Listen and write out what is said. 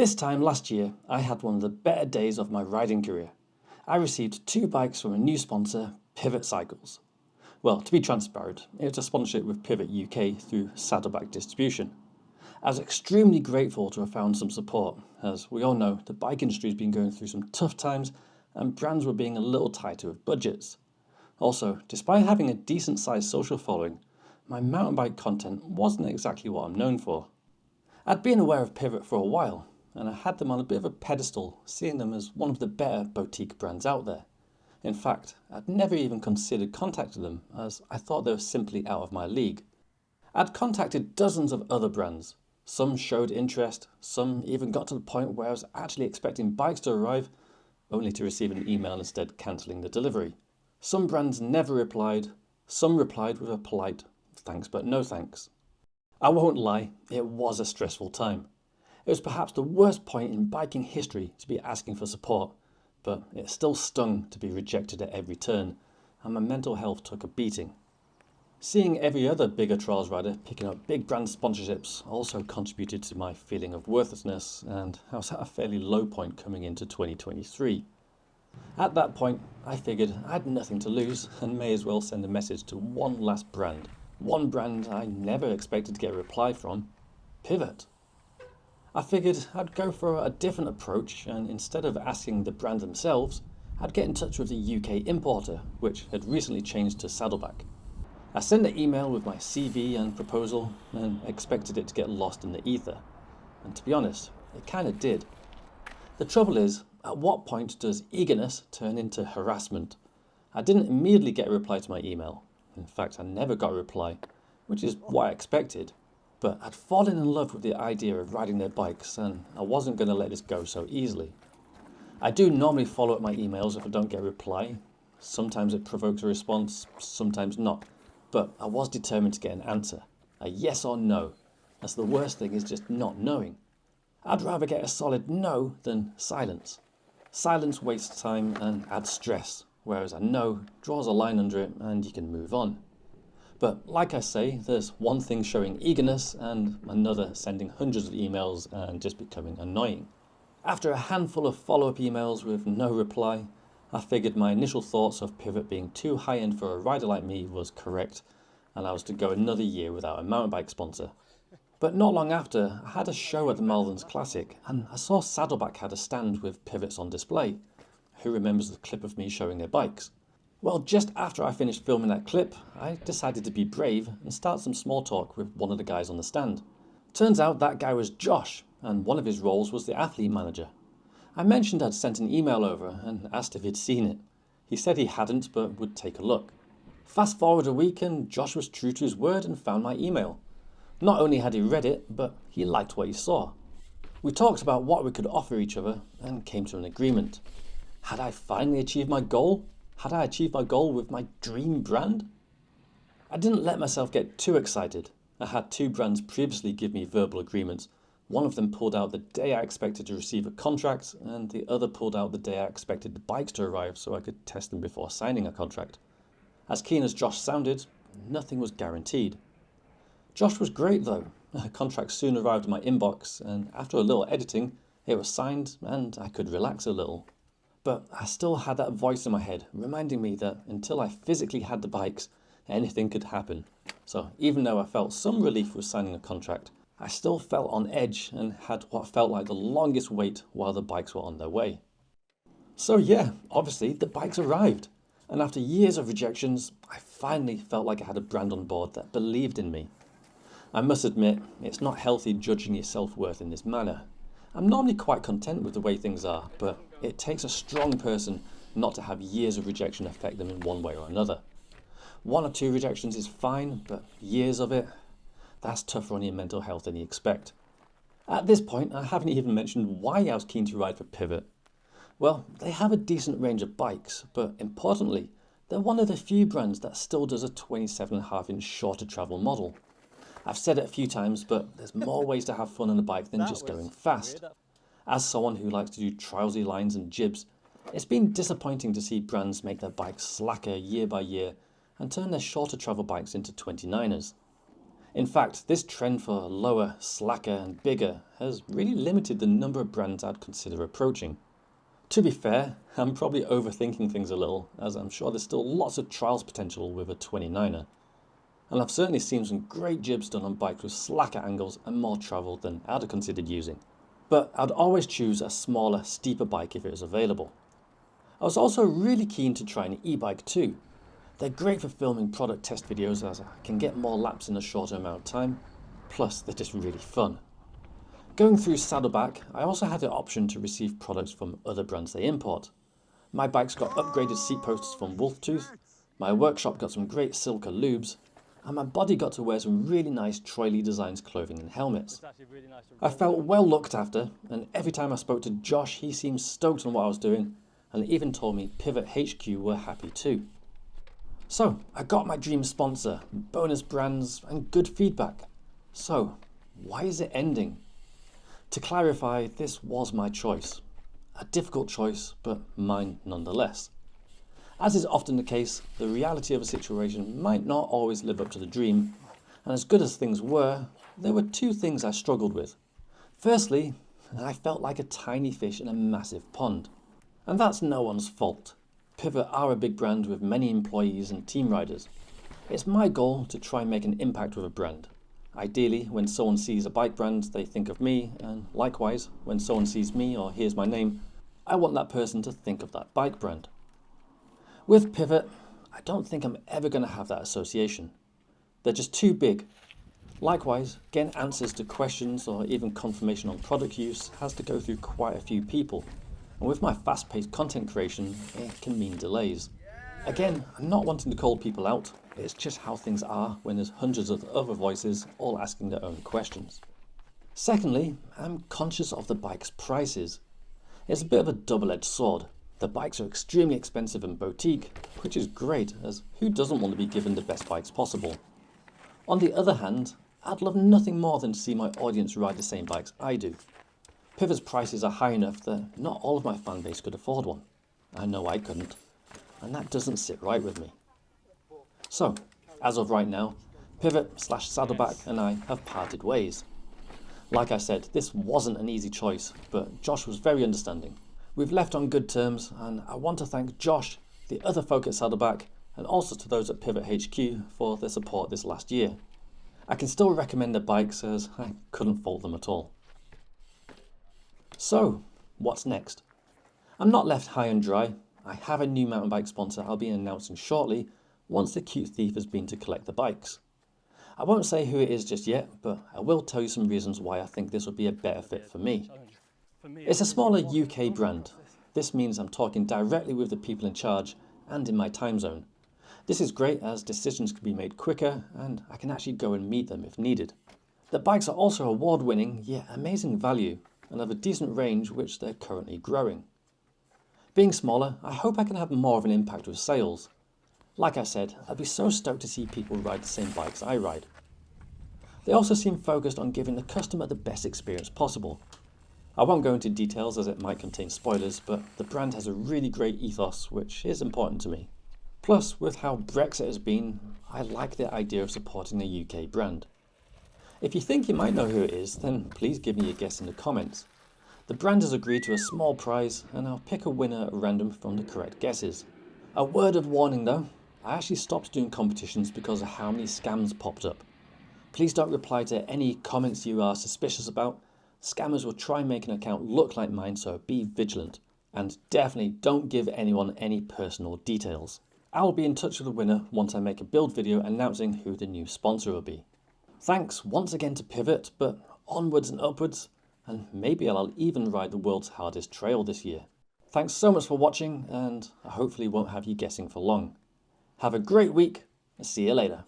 This time last year, I had one of the better days of my riding career. I received 2 bikes from a new sponsor, Pivot Cycles. Well, to be transparent, it was a sponsorship with Pivot UK through Saddleback distribution. I was extremely grateful to have found some support, as we all know the bike industry has been going through some tough times and brands were being a little tighter with budgets. Also, despite having a decent sized social following, my mountain bike content wasn't exactly what I'm known for. I'd been aware of Pivot for a while, and I had them on a bit of a pedestal, seeing them as one of the better boutique brands out there. In fact, I'd never even considered contacting them, as I thought they were simply out of my league. I'd contacted dozens of other brands. Some showed interest, some even got to the point where I was actually expecting bikes to arrive, only to receive an email instead cancelling the delivery. Some brands never replied, some replied with a polite thanks but no thanks. I won't lie, it was a stressful time. It was perhaps the worst point in biking history to be asking for support, but it still stung to be rejected at every turn, and my mental health took a beating. Seeing every other bigger trials rider picking up big brand sponsorships also contributed to my feeling of worthlessness, and I was at a fairly low point coming into 2023. At that point, I figured I had nothing to lose and may as well send a message to one last brand. One brand I never expected to get a reply from, Pivot. I figured I'd go for a different approach, and instead of asking the brand themselves, I'd get in touch with the UK importer, which had recently changed to Saddleback. I sent an email with my CV and proposal and expected it to get lost in the ether. And to be honest, it kind of did. The trouble is, at what point does eagerness turn into harassment? I didn't immediately get a reply to my email. In fact, I never got a reply, which is what I expected. But I'd fallen in love with the idea of riding their bikes, and I wasn't going to let this go so easily. I do normally follow up my emails if I don't get a reply. Sometimes it provokes a response, sometimes not. But I was determined to get an answer, a yes or no, as the worst thing is just not knowing. I'd rather get a solid no than silence. Silence wastes time and adds stress, whereas a no draws a line under it and you can move on. But like I say, there's one thing showing eagerness and another sending hundreds of emails and just becoming annoying. After a handful of follow-up emails with no reply, I figured my initial thoughts of Pivot being too high-end for a rider like me was correct, and I was to go another year without a mountain bike sponsor. But not long after, I had a show at the Malverns Classic, and I saw Saddleback had a stand with Pivots on display. Who remembers the clip of me showing their bikes? Well, just after I finished filming that clip, I decided to be brave and start some small talk with one of the guys on the stand. Turns out that guy was Josh, and one of his roles was the athlete manager. I mentioned I'd sent an email over and asked if he'd seen it. He said he hadn't, but would take a look. Fast forward a week and Josh was true to his word and found my email. Not only had he read it, but he liked what he saw. We talked about what we could offer each other and came to an agreement. Had I finally achieved my goal? Had I achieved my goal with my dream brand? I didn't let myself get too excited. I had 2 brands previously give me verbal agreements. One of them pulled out the day I expected to receive a contract, and the other pulled out the day I expected the bikes to arrive so I could test them before signing a contract. As keen as Josh sounded, nothing was guaranteed. Josh was great though. A contract soon arrived in my inbox, and after a little editing, it was signed and I could relax a little. But I still had that voice in my head reminding me that until I physically had the bikes, anything could happen. So even though I felt some relief with signing a contract, I still felt on edge and had what felt like the longest wait while the bikes were on their way. So yeah, obviously the bikes arrived. And after years of rejections, I finally felt like I had a brand on board that believed in me. I must admit, it's not healthy judging your self-worth in this manner. I'm normally quite content with the way things are, but it takes a strong person not to have years of rejection affect them in one way or another. 1 or 2 rejections is fine, but years of it, that's tougher on your mental health than you expect. At this point, I haven't even mentioned why I was keen to ride for Pivot. Well, they have a decent range of bikes, but importantly, they're one of the few brands that still does a 27.5-inch shorter travel model. I've said it a few times, but there's more ways to have fun on a bike than just going fast. As someone who likes to do trousery lines and jibs, it's been disappointing to see brands make their bikes slacker year by year and turn their shorter travel bikes into 29ers. In fact, this trend for lower, slacker and bigger has really limited the number of brands I'd consider approaching. To be fair, I'm probably overthinking things a little, as I'm sure there's still lots of trials potential with a 29er. And I've certainly seen some great jibs done on bikes with slacker angles and more travel than I'd have considered using. But I'd always choose a smaller, steeper bike if it was available. I was also really keen to try an e-bike too. They're great for filming product test videos as I can get more laps in a shorter amount of time, plus they're just really fun. Going through Saddleback, I also had the option to receive products from other brands they import. My bike's got upgraded seat posts from Wolftooth, my workshop got some great Silka lubes, and my body got to wear some really nice Troy Lee Designs clothing and helmets. I felt well looked after, and every time I spoke to Josh he seemed stoked on what I was doing, and even told me Pivot HQ were happy too. So I got my dream sponsor, bonus brands and good feedback. So why is it ending? To clarify, this was my choice. A difficult choice, but mine nonetheless. As is often the case, the reality of a situation might not always live up to the dream, and as good as things were, there were two things I struggled with. Firstly, I felt like a tiny fish in a massive pond. And that's no one's fault. Pivot are a big brand with many employees and team riders. It's my goal to try and make an impact with a brand. Ideally, when someone sees a bike brand, they think of me, and likewise, when someone sees me or hears my name, I want that person to think of that bike brand. With Pivot, I don't think I'm ever going to have that association. They're just too big. Likewise, getting answers to questions or even confirmation on product use has to go through quite a few people. And with my fast-paced content creation, it can mean delays. Again, I'm not wanting to call people out, it's just how things are when there's hundreds of other voices all asking their own questions. Secondly, I'm conscious of the bike's prices. It's a bit of a double-edged sword. The bikes are extremely expensive and boutique, which is great, as who doesn't want to be given the best bikes possible? On the other hand, I'd love nothing more than to see my audience ride the same bikes I do. Pivot's prices are high enough that not all of my fan base could afford one. I know I couldn't, and that doesn't sit right with me. So, as of right now, Pivot/Saddleback and I have parted ways. Like I said, this wasn't an easy choice, but Josh was very understanding. We've left on good terms, and I want to thank Josh, the other folk at Saddleback, and also to those at Pivot HQ for their support this last year. I can still recommend their bikes as I couldn't fault them at all. So, what's next? I'm not left high and dry. I have a new mountain bike sponsor I'll be announcing shortly once the cute thief has been to collect the bikes. I won't say who it is just yet, but I will tell you some reasons why I think this would be a better fit for me. It's a smaller UK brand. This means I'm talking directly with the people in charge and in my time zone. This is great as decisions can be made quicker and I can actually go and meet them if needed. The bikes are also award-winning yet amazing value and have a decent range which they're currently growing. Being smaller, I hope I can have more of an impact with sales. Like I said, I'd be so stoked to see people ride the same bikes I ride. They also seem focused on giving the customer the best experience possible. I won't go into details as it might contain spoilers, but the brand has a really great ethos which is important to me. Plus, with how Brexit has been, I like the idea of supporting a UK brand. If you think you might know who it is, then please give me a guess in the comments. The brand has agreed to a small prize and I'll pick a winner at random from the correct guesses. A word of warning though, I actually stopped doing competitions because of how many scams popped up. Please don't reply to any comments you are suspicious about. Scammers will try and make an account look like mine, so be vigilant. And definitely don't give anyone any personal details. I'll be in touch with the winner once I make a build video announcing who the new sponsor will be. Thanks once again to Pivot, but onwards and upwards, and maybe I'll even ride the world's hardest trail this year. Thanks so much for watching, and I hopefully won't have you guessing for long. Have a great week, and see you later.